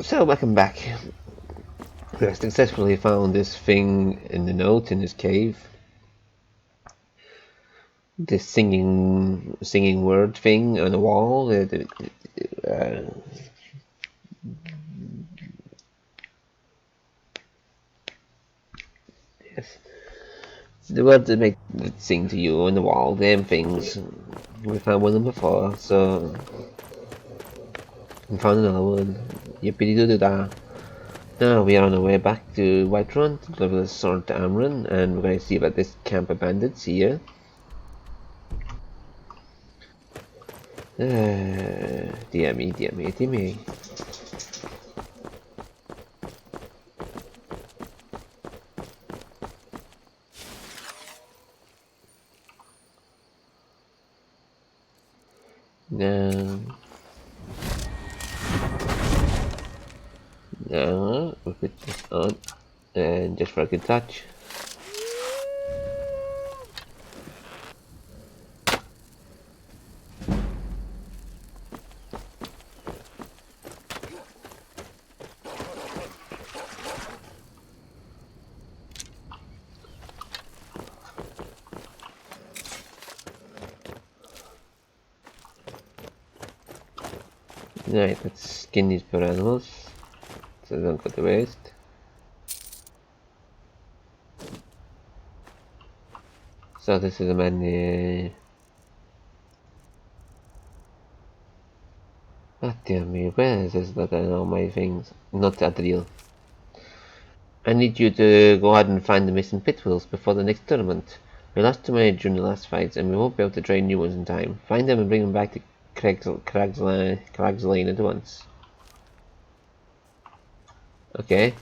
So welcome back. We have successfully found this thing in the note in this cave. This singing word thing on the wall. Yes, the words that make it sing to you on the wall. Them things. We found one of them before, so we found another one. Yippee doo doo da. Now we are on our way back to Whiterun to deliver the sword to Amryn, and we're going to see about this camp of bandits here. Dear me, dear me, dear me. Now we put this on, and just for a good touch. Right, let's skin these poor animals so they don't go to waste. So this is a menu. God damn me, where is this that I know my things? Not that real. I need you to go ahead and find the missing pit wheels before the next tournament. We lost too many during the last fights and we won't be able to train new ones in time. Find them and bring them back to Craig's Lane at once. Okay.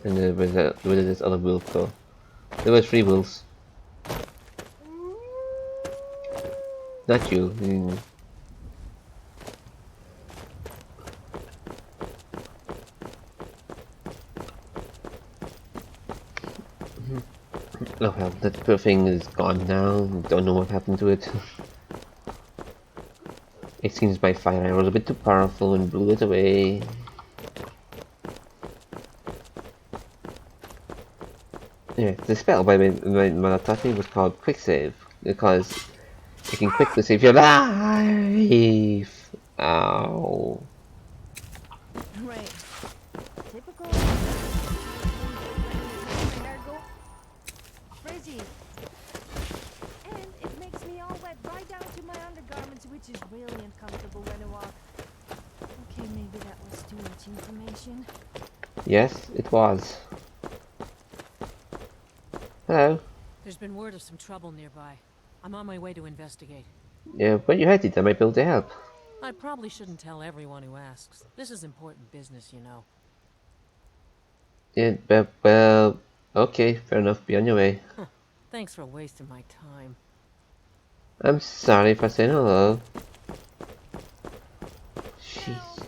And where did this other wolf go? There were 3 wolves. Not you. Oh well, that poor thing is gone now. Don't know what happened to it. It seems my fire arrow was a bit too powerful and blew it away. Yeah, the spell by my mother taught me was called Quick Save, because you can quickly save your life. Ow. Right. Typical. Frizzy. And it makes me all wet right down to my undergarments, which is really uncomfortable when I walk. Okay, maybe that was too much information. Yes, it was. Hello. There's been word of some trouble nearby. I'm on my way to investigate. Yeah, when you headed, I might be able to help. I probably shouldn't tell everyone who asks. This is important business, you know. Yeah, well, okay, fair enough. Be on your way. Thanks for wasting my time. I'm sorry for saying hello. Jeez.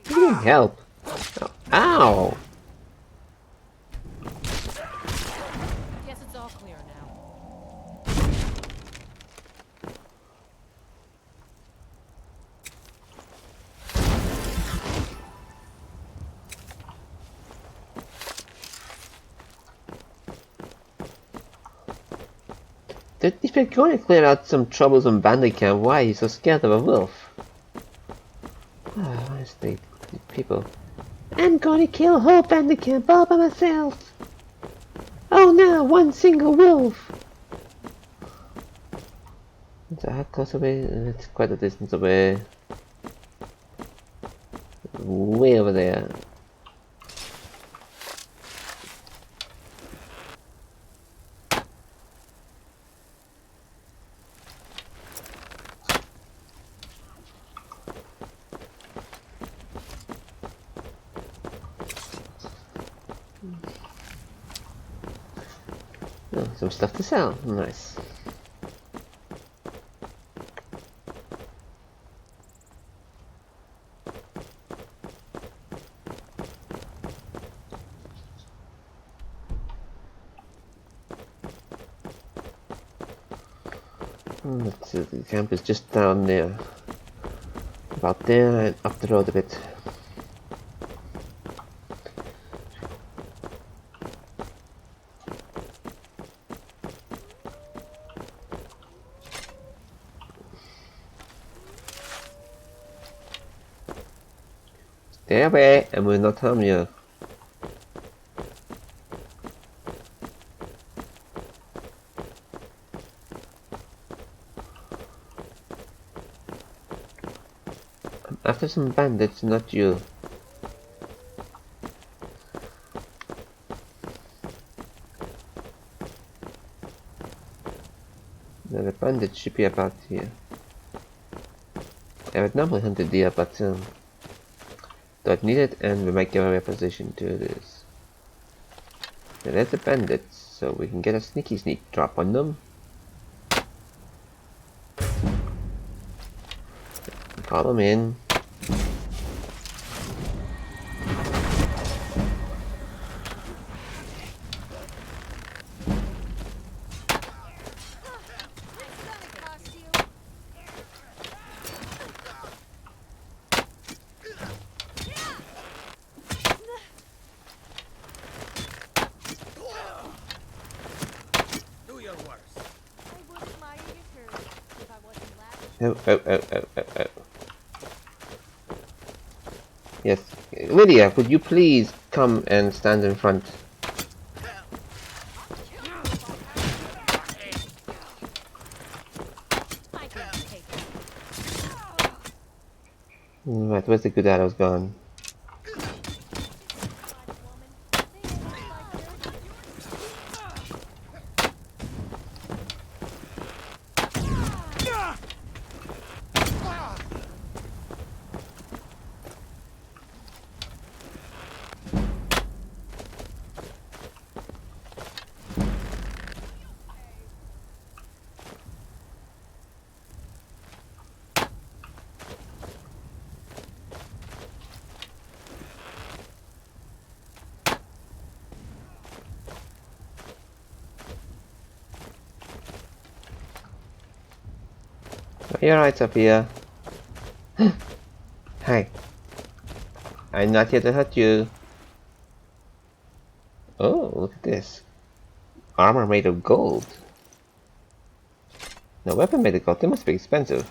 You need help. Oh, ow! Guess it's all clear now. If you're going to clear out some troublesome bandit camp, why are you so scared of a wolf? Oh, honestly, people. I'm gonna kill a whole bandit camp all by myself. Oh no, one single wolf. How close away? It's quite a distance away. Way over there. Oh, some stuff to sell. Nice. The camp is just down there. About there and up the road a bit. Stay away and we'll not harm you. I'm after some bandits, not you. Now the bandits should be about here. I would normally hunt a deer, but don't need it, and we might give away a position to this. Now there's the bandits, so we can get a sneak drop on them. Call them in. Oh. Yes, Lydia, could you please come and stand in front? Right, where's the good arrows gone? You're right up here. Hi. I'm not here to hurt you. Oh, look at this. Armor made of gold. No, weapon made of gold. They must be expensive.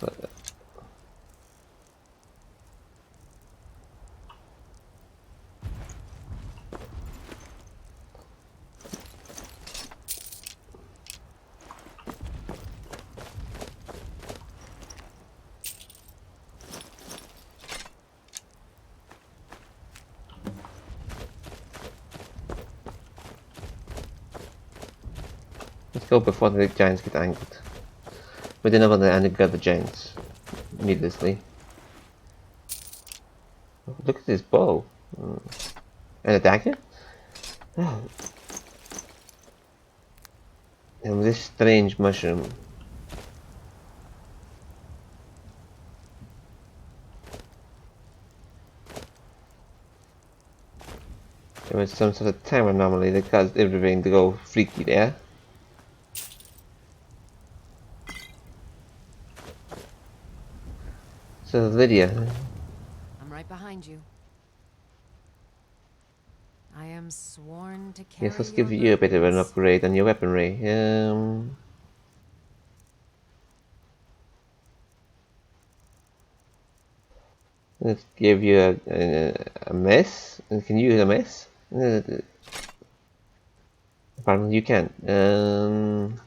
Let's go before the giants get angered. We didn't want to anger the giants needlessly. Look at this bow. And a dagger? Oh. And this strange mushroom. There was some sort of time anomaly that caused everything to go freaky there. So Lydia. I'm right behind you. I am sworn to carry. Yes, let's give you a bit of an upgrade on your weaponry. Let's give you a mess. Can you use a mess? Apparently you can.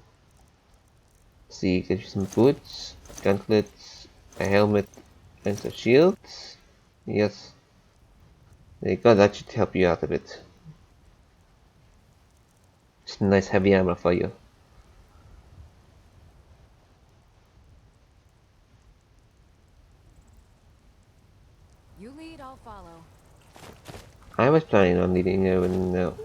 See, get you some boots, gauntlets, a helmet, and some shields. Yes. There you go, that should help you out a bit. Just a nice heavy armor for you. You lead, I'll follow. I was planning on leading you, and no.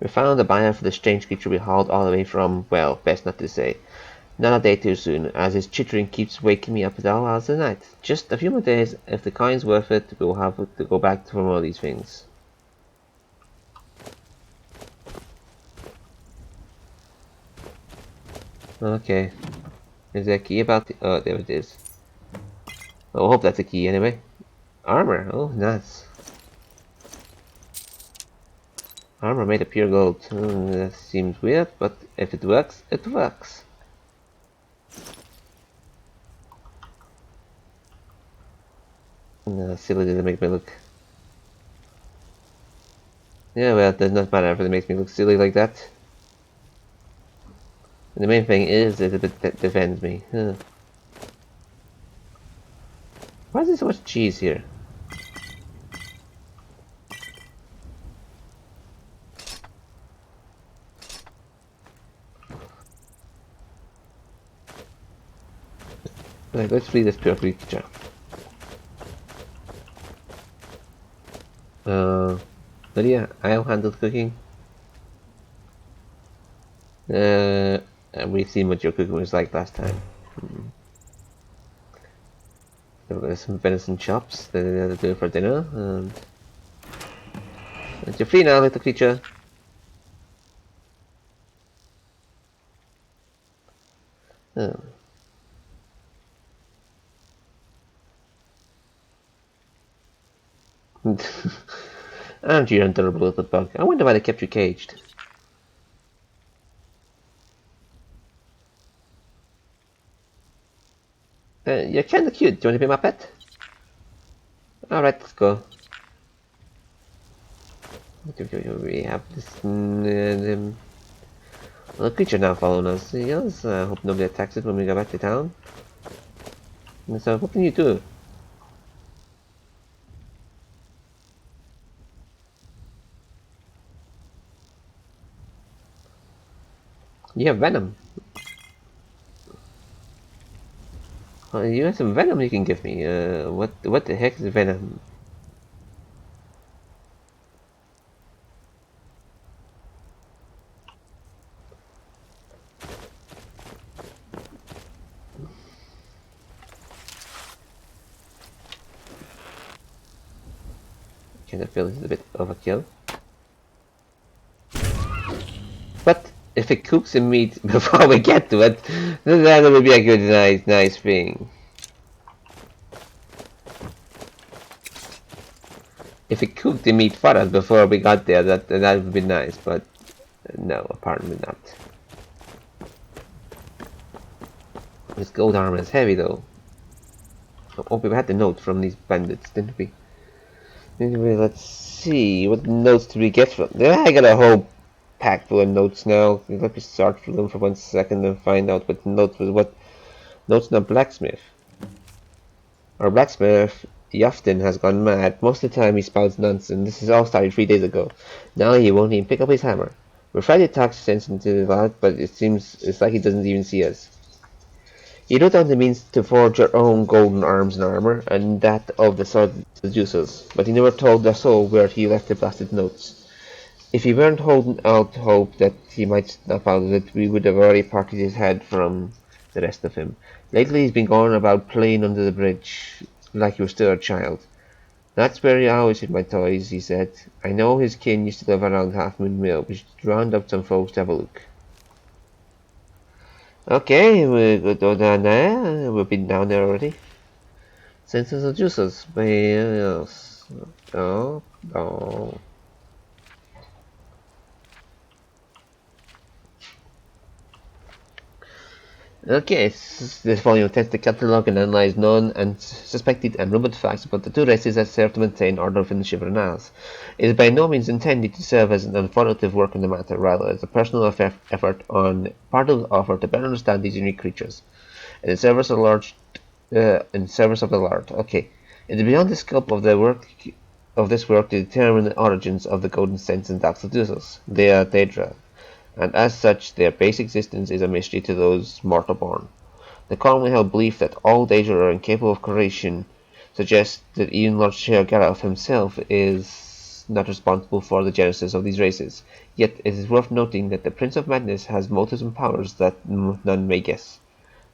We found a buyer for the strange creature we hauled all the way from, well, best not to say. Not a day too soon, as his chittering keeps waking me up at all hours of the night. Just a few more days, if the coin's worth it, we'll have to go back for more of these things. Okay. Is there a key about the... Oh, there it is. Oh, I hope that's a key anyway. Armor. Oh, nice. Armor made of pure gold. That seems weird, but if it works, it works. Silly did it make me look. Yeah, well, it does not matter if it makes me look silly like that. And the main thing is that it defends me. Huh. Why is there so much cheese here? Right, let's free this pure creature. But yeah, I'll handle cooking. And we've seen what your cooking was like last time. There's some venison chops that I do for dinner. And you're free now, little creature. Oh. Aren't you an adorable little bug? I wonder why they kept you caged. You're kinda cute. Do you want to be my pet? Alright, let's go. We have this little creature now following us. Yes, I hope nobody attacks it when we go back to town. And so, what can you do? You have venom. You have some venom you can give me. What the heck is venom? Kind of feel this is a bit overkill. But if it cooks the meat before we get to it, then that would be a good, nice thing. If it cooked the meat for us before we got there, that would be nice. But no, apparently not. This gold armor is heavy though. Oh, we had the note from these bandits, didn't we? Anyway, let's see. What notes did we get from? Yeah, I got a whole pack full of notes now. Let me start through them for 1 second and find out what notes was what. Notes on a blacksmith. Our blacksmith, Riften, has gone mad. Most of the time he spouts nonsense. This is all started 3 days ago. Now he won't even pick up his hammer. We're trying to talk sense into the lot, but it's like he doesn't even see us. You wrote down the means to forge your own golden arms and armor, and that of the seducers, but he never told us all where he left the blasted notes. If he weren't holding out hope that he might snap out of it, we would have already parted his head from the rest of him. Lately he's been going about playing under the bridge, like he was still a child. That's where I always hid my toys, he said. I know his kin used to live around Half Moon Mill. We should round up some folks to have a look. Okay, we'll go down there. We've been down there already. Senses of juices. Yes. Oh, oh. Okay, this volume attempts to catalogue and analyse known and suspected and rumored facts about the two races that serve to maintain order within the Shivering Isles. It is by no means intended to serve as an informative work on the matter, rather as a personal effort on part of the author to better understand these unique creatures. In service of the Lord. Okay. It is beyond the scope of this work to determine the origins of the golden sense and dark seducers. They are Daedra, and as such their base existence is a mystery to those mortal born. The commonly held belief that all Daedra are incapable of creation suggests that even Lord Sheogareth himself is not responsible for the genesis of these races. Yet it is worth noting that the Prince of Madness has motives and powers that none may guess.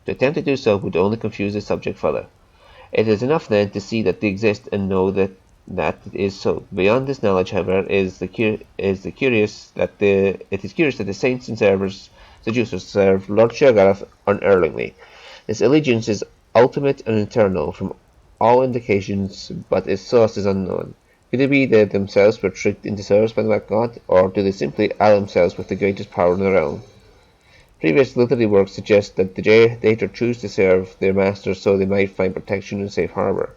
To attempt to do so would only confuse the subject further. It is enough then to see that they exist and know that that it is so. Beyond this knowledge, however, it is curious that the saints and seducers serve Lord Sheogorath unerringly. This allegiance is ultimate and eternal from all indications, but its source is unknown. Could it be they themselves were tricked into service by the Black God, or do they simply ally themselves with the greatest power in the realm? Previous literary works suggest that the Daedra choose to serve their masters so they might find protection and safe harbor.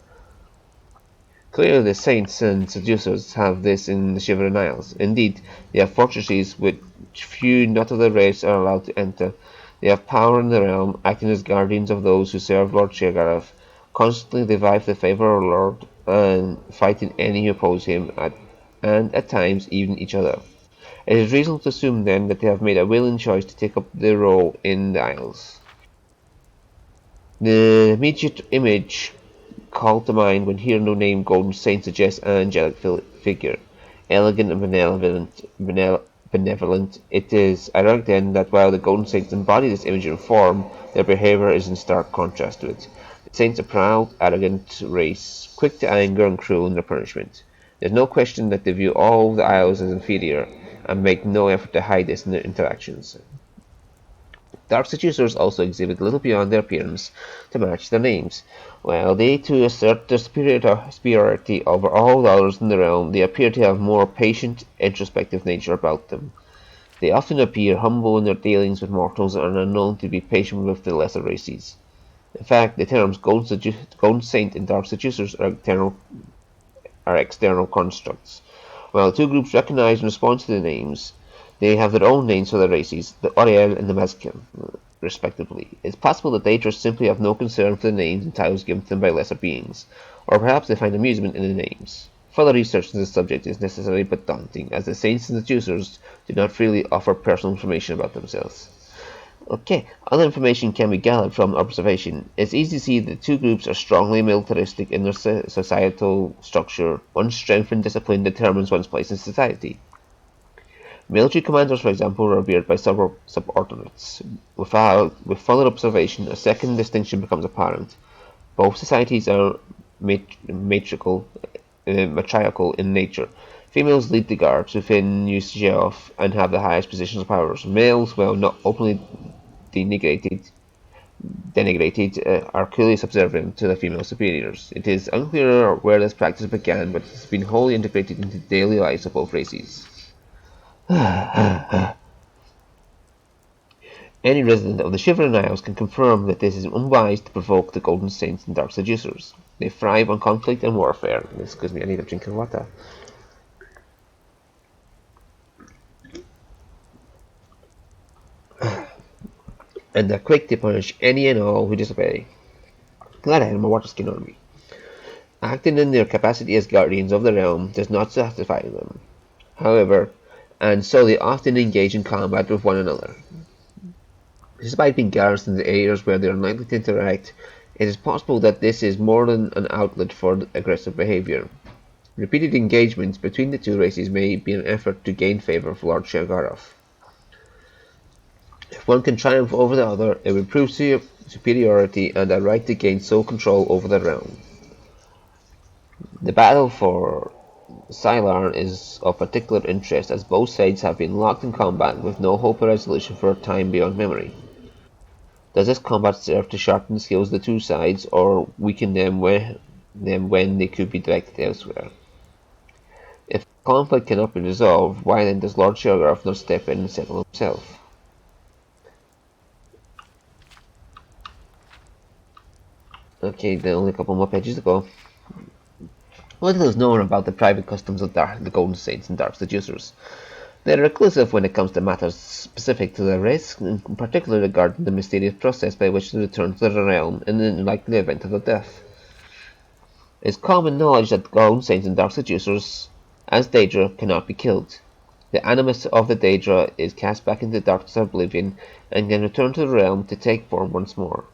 Clearly the saints and seducers have this in the Shivering Isles. Indeed, they have fortresses which few not of their race are allowed to enter. They have power in the realm, acting as guardians of those who serve Lord Sheogorath. Constantly they vie for the favour of our Lord, and fighting any who oppose him, and at times even each other. It is reasonable to assume then that they have made a willing choice to take up their role in the Isles. The immediate image called to mind when hearing the name Golden Saint suggests an angelic figure, elegant and benevolent. It is ironic then that while the Golden Saints embody this image in form, their behaviour is in stark contrast to it. The Saints are a proud, arrogant race, quick to anger and cruel in their punishment. There is no question that they view all the Isles as inferior, and make no effort to hide this in their interactions. Dark seducers also exhibit little beyond their appearance to match their names. While they too assert their superiority over all others in the realm, they appear to have a more patient, introspective nature about them. They often appear humble in their dealings with mortals and are known to be patient with the lesser races. In fact, the terms Golden Saint and Dark Seducers are external constructs. While the two groups recognize and respond to the names, they have their own names for their races, the Oriel and the Mezcan, respectively. It's possible that they just simply have no concern for the names and titles given to them by lesser beings, or perhaps they find amusement in the names. Further research into this subject is necessary but daunting, as the saints and seducers do not freely offer personal information about themselves. Okay, other information can be gathered from observation. It's easy to see that the two groups are strongly militaristic in their societal structure. One's strength and discipline determines one's place in society. Military commanders, for example, are revered by several subordinates. With further observation, a second distinction becomes apparent. Both societies are matriarchal in nature. Females lead the guards within Usegeoff and have the highest positions of power. Males, while not openly denigrated, are clearly subservient to their female superiors. It is unclear where this practice began, but it has been wholly integrated into the daily lives of both races. Any resident of the Shivering Isles can confirm that this is unwise to provoke the Golden Saints and Dark Seducers. They thrive on conflict and warfare. Excuse me, I need a drink of water. And are quick to punish any and all who disobey. Glad I had my water skin on me. Acting in their capacity as guardians of the realm does not satisfy them, however, and so they often engage in combat with one another. Despite being guards in the areas where they are likely to interact, it is possible that this is more than an outlet for aggressive behavior. Repeated engagements between the two races may be an effort to gain favor of Lord Sheogorath. If one can triumph over the other, it will prove superiority and a right to gain sole control over the realm. The battle for Sylar is of particular interest, as both sides have been locked in combat with no hope of resolution for a time beyond memory. Does this combat serve to sharpen the skills of the two sides, or weaken them when they could be directed elsewhere? If the conflict cannot be resolved, why then does Lord Sheogorath not step in and settle himself? Okay, then only a couple more pages to go. Little is known about the private customs of the Golden Saints and Dark Seducers. They are reclusive when it comes to matters specific to their race, in particular regarding the mysterious process by which they return to the realm in the likely event of their death. It is common knowledge that the Golden Saints and Dark Seducers, as Daedra, cannot be killed. The animus of the Daedra is cast back into the darkness of oblivion and can return to the realm to take form once more.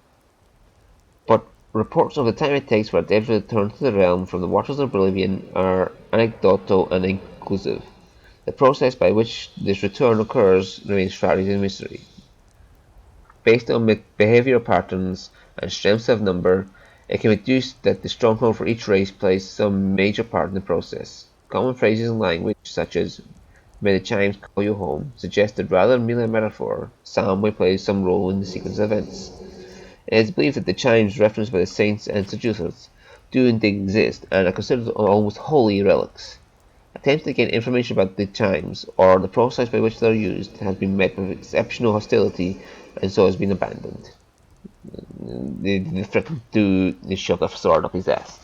But reports of the time it takes for a Daedra to return to the realm from the waters of oblivion are anecdotal and inconclusive. The process by which this return occurs remains shrouded in mystery. Based on behavioral patterns and strengths of number, It can be deduced that the stronghold for each race plays some major part in the process. Common phrases in language, such as "May the chimes call you home," suggest that rather than merely a metaphor, sound may play some role in the sequence of events. It is believed that the chimes referenced by the saints and seducers do indeed exist and are considered almost holy relics. Attempts to gain information about the chimes, or the process by which they are used, has been met with exceptional hostility and so has been abandoned. They threatened to shove the sword up his ass.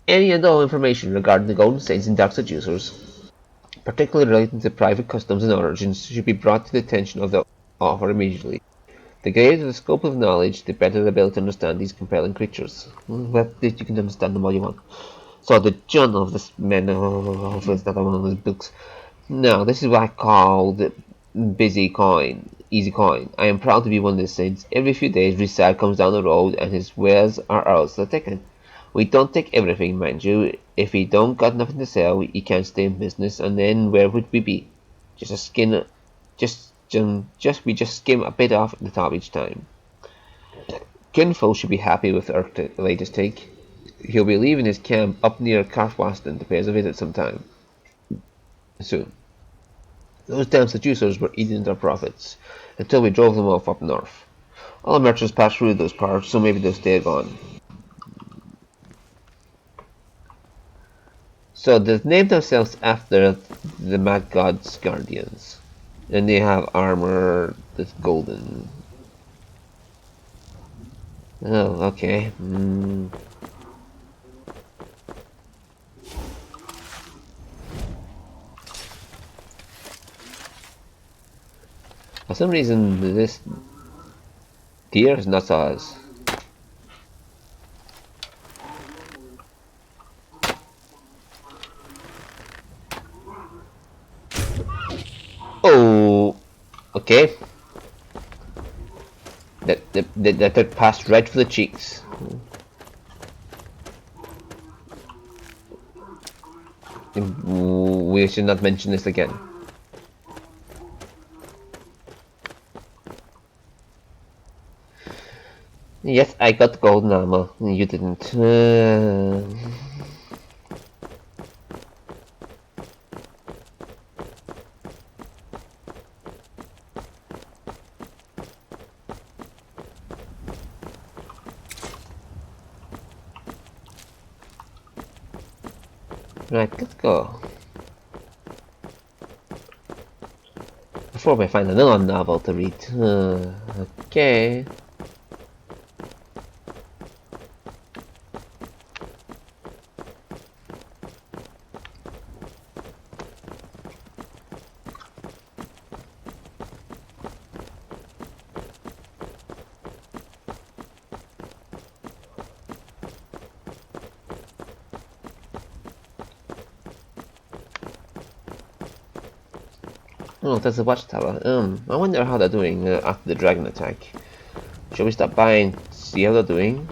Any and all information regarding the Golden Saints and Dark Seducers, particularly relating to private customs and origins, should be brought to the attention of the author immediately. The greater the scope of knowledge, the better the ability to understand these compelling creatures. Well, you can understand them all you want. So the journal of this man, hopefully it's not one of those books. No, this is what I call the busy coin, easy coin. I am proud to be one of the saints. Every few days, Risal comes down the road and his wares are ours to take. We don't take everything, mind you. If we don't got nothing to sell, we can't stay in business, and then where would we be? Just a skin, we just skim a bit off the top each time. Kinfo should be happy with our latest take. He'll be leaving his camp up near Carfwaston to pay us a visit sometime soon. Those damn seducers were eating their profits until we drove them off up north. All the merchants pass through those parts, so maybe they'll stay gone. So they've named themselves after the Mad God's guardians. And they have armor that's golden. Oh, okay. For some reason, this deer is not us. Oh, okay. That passed right for the cheeks. We should not mention this again. Yes, I got golden armor. You didn't. Right, let's go. Before we find another novel to read. Okay. Oh, there's a watchtower. I wonder how they're doing after the dragon attack. Shall we stop by and see how they're doing?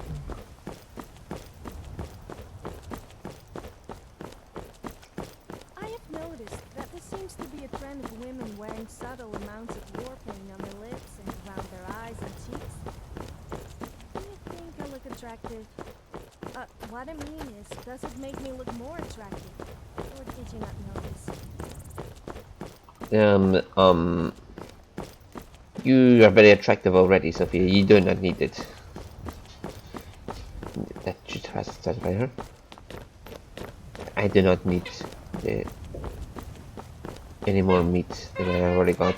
I have noticed that there seems to be a trend of women wearing subtle amounts of war paint on their lips and around their eyes and cheeks. Do you think I look attractive? What I mean is, does it make me look more attractive? Or did you not notice? You are very attractive already, Sophia. You do not need it. That should satisfy her. I do not need any more meat than I already got.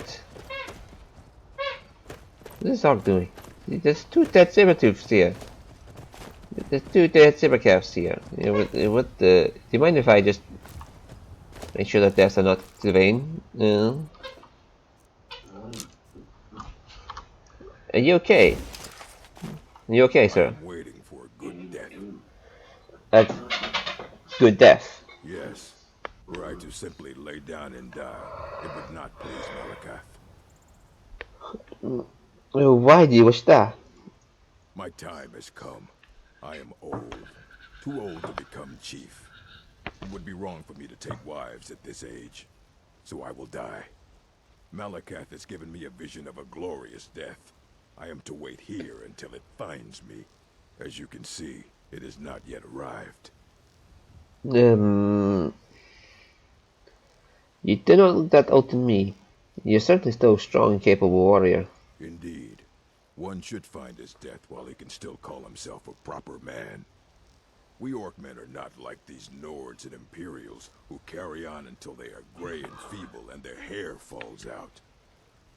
What is this dog doing? There's two dead saber tooths here. There's two dead saber calves here. What the? Do you mind if I just make sure that deaths are not the vein? Are you okay? Are you okay, sir? I'm waiting for a good death. A good death. Yes. Were I to simply lay down and die, it would not please Markarth. Why do you wish that? My time has come. I am old. Too old to become chief. It would be wrong for me to take wives at this age. So I will die. Markarth has given me a vision of a glorious death. I am to wait here until it finds me. As you can see, it has not yet arrived. You do not look that old to me. You're certainly still a strong and capable warrior. Indeed. One should find his death while he can still call himself a proper man. We Orcmen are not like these Nords and Imperials who carry on until they are gray and feeble and their hair falls out.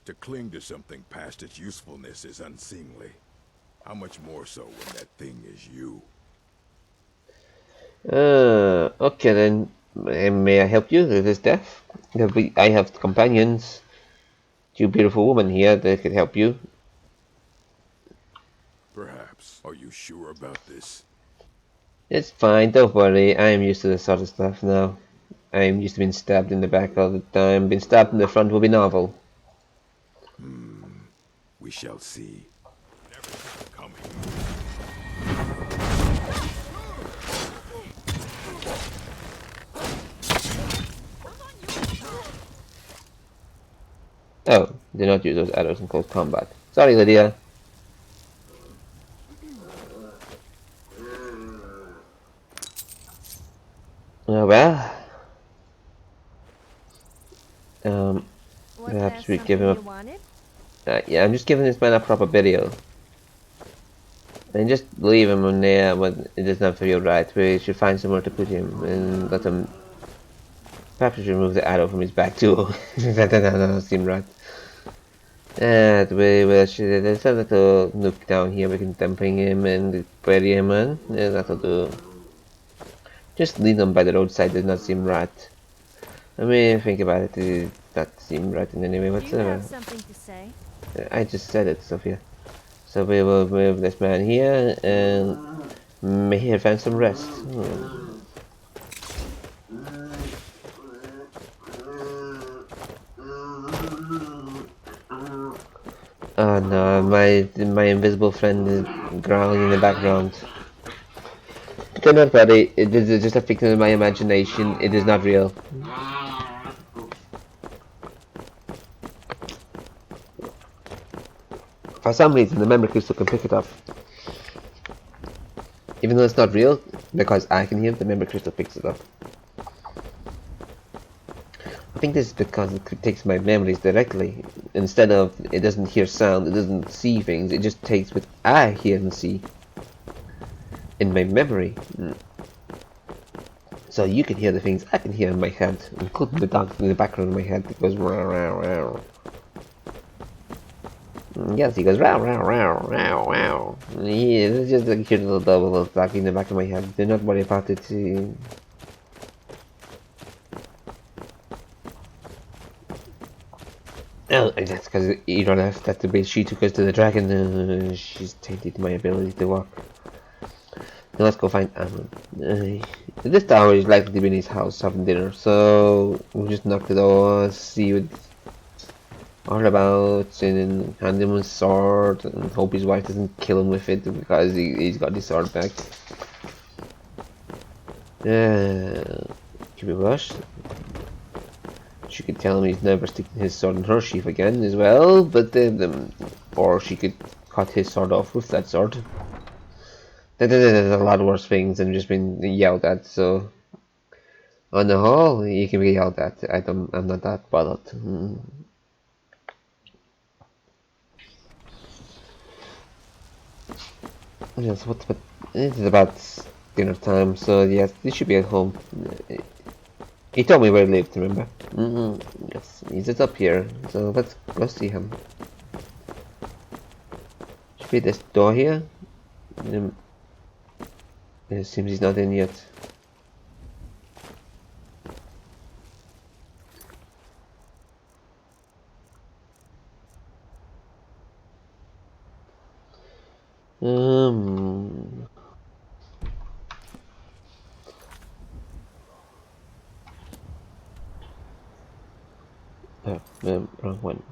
To cling to something past its usefulness is unseemly. How much more so when that thing is you? Okay then. May I help you with this death? I have companions. Two beautiful women here that could help you. Perhaps. Are you sure about this? It's fine, don't worry. I am used to this sort of stuff now. I am used to being stabbed in the back all the time. Being stabbed in the front will be novel. We shall see. Never saw it coming. Oh, do not use those arrows in close combat. Sorry, Lydia. Well. Was Perhaps there we give him something you wanted? yeah, I'm just giving this man a proper burial. And just leave him on there when it does not feel right. We should find somewhere to put him and let him. Perhaps we should remove the arrow from his back too. That doesn't seem right. And there's a little nook down here we can dumping him and bury him in. Yeah, that'll do. Just leave him by the roadside does not seem right. I mean, think about it, it does not seem right in any way Do you whatsoever. have something to say? I just said it, Sophia. So we will move this man here and may he find some rest. Oh no, my invisible friend is growling in the background. Do not worry, it is just a figment of my imagination, it is not real. For some reason the memory crystal can pick it up. Even though it's not real, because I can hear it, the memory crystal picks it up. I think this is because it takes my memories directly. Instead of, it doesn't hear sound, it doesn't see things, it just takes what I hear and see in my memory. So you can hear the things I can hear in my head, including the dog in the background of my head that goes row row row. Yes, he goes row row row row row. Yeah, it's just like a cute little double dog in the back of my head. Do not worry about it. Oh, that's because you don't have that to be. She took us to the dragon. She's tainted my ability to walk. Now let's go find Amon. This tower is likely to be in his house having dinner, so we'll just knock the door, see what it's all about, and then hand him a sword, and hope his wife doesn't kill him with it because he's got his sword back. Can we rush? She could tell him he's never sticking his sword in her sheath again as well, but or she could cut his sword off with that sword. There's a lot worse things than just being yelled at, so on the whole, you can be yelled at. I'm not that bothered. Yes, what it is about dinner time, so yes, he should be at home. He told me where he lived, remember? Yes, he's just up here, so let's go see him. Should be this door here. It seems he's not in yet. Oh, wrong one.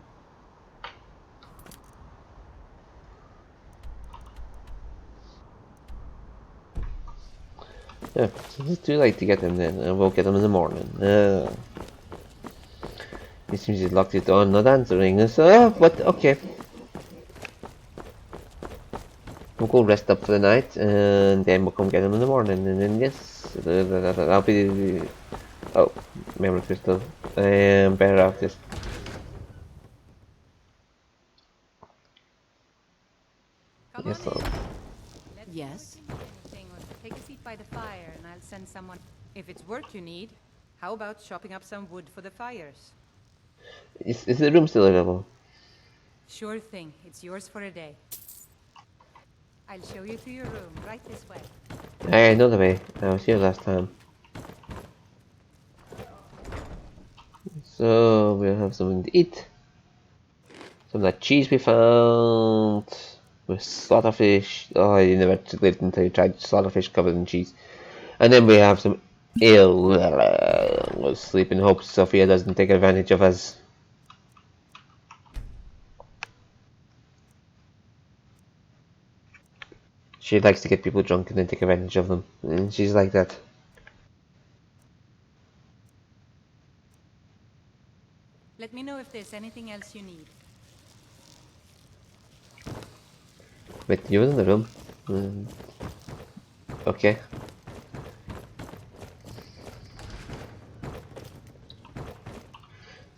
Yeah, it's too late to get him then. I will get him in the morning. He seems he's locked his door, not answering. So, but okay. we'll go rest up for the night, and then we'll come get them in the morning, and then yes, I'll be... Oh, memory crystal. I am better off just... Come Yes, on I'll... in. Let's Yes? anything or take a seat by the fire and I'll send someone. If it's work you need, how about chopping up some wood for the fires? Is the room still available? Sure thing. It's yours for a day. I'll show you to your room, right this way. I know the way. I was here last time. So we'll have something to eat. Some of that cheese we found. With slaughterfish. Oh, you never lived until you tried slaughterfish covered in cheese. And then we have some ale. We'll sleep in hopes Sophia doesn't take advantage of us. She likes to get people drunk and then take advantage of them. And she's like that. Let me know if there's anything else you need. Wait, you're in the room? Okay.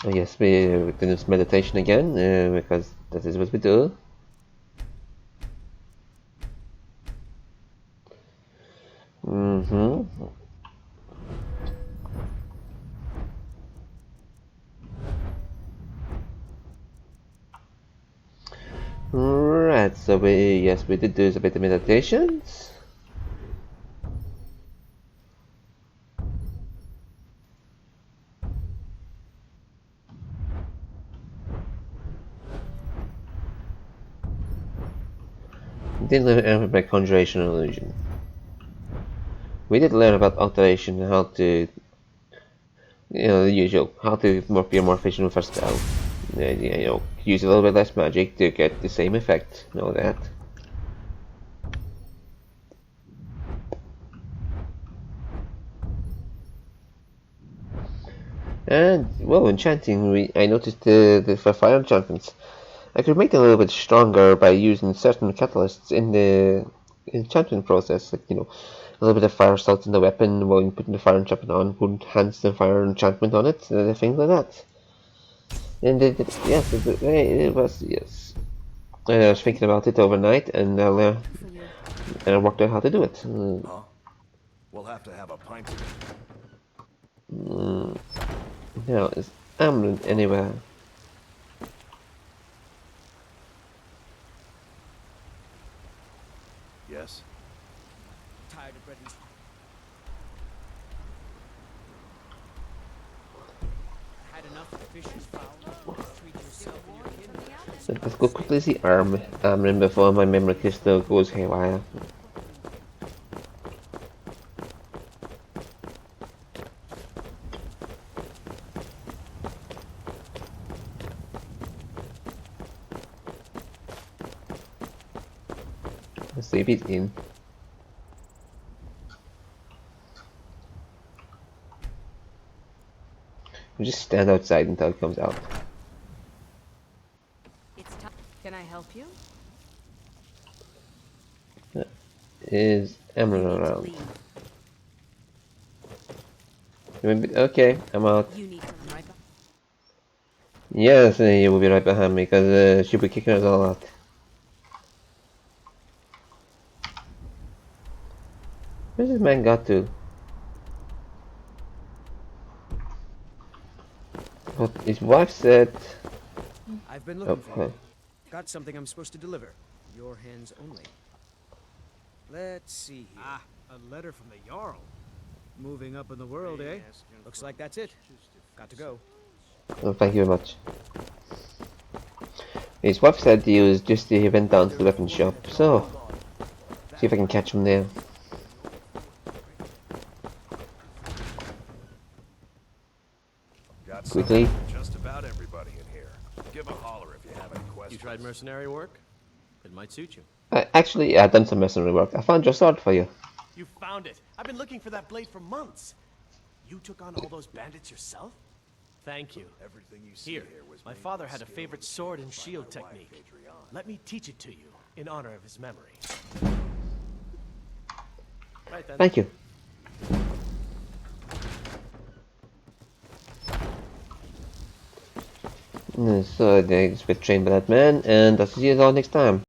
Oh yes, we do this meditation again, because that is what we do. Right, so we did do a bit of meditations. Didn't learn about conjuration and illusion. We did learn about alteration and how to, the usual, how to be more efficient with our spell. Use a little bit less magic to get the same effect. Know that. And well, enchanting. I noticed the for fire enchantments, I could make them a little bit stronger by using certain catalysts in the enchantment process. Like a little bit of fire salt in the weapon while putting the fire enchantment on would enhance the fire enchantment on it. Things like that. And yes, it was yes. I was thinking about it overnight, and I worked out how to do it. Huh? We'll have to have a pint together. Now, is Amryn anywhere? Yes? Tired of bread and... Had enough of fish's fowl. Treat yourself and your kin. So let's go quickly see Amryn before my memory crystal goes haywire. Let's see if he's in. We'll just stand outside until he comes out. It's time. Can I help you? Is Amryn You need to around? leave. Okay, I'm out. You need to leave. Yes, he will be right behind me because she'll be kicking us all out. Where's this man got to? But his wife said... I've been looking for Okay. you. Got something I'm supposed to deliver. Your hands only. Let's see here. Ah, a letter from the Jarl. Moving up in the world, eh? Looks like that's it. Got to go. Oh, thank you very much. His wife said he was he went down to the weapon shop, so see if I can catch him there. Got Quickly. something for just about everybody in here. Give a holler if you have any questions. You tried mercenary work? It might suit you. Actually, I've done some mercenary work. I found your sword for you. You found it. I've been looking for that blade for months. You took on all those bandits yourself? Thank you. Everything you see Here, was my made father with had a skill favorite and sword and by shield my wife, technique. Adriana. Let me teach it to you. in honor of his memory. Right then. Thank you. So, thanks for trained by that man, and I'll see you all next time.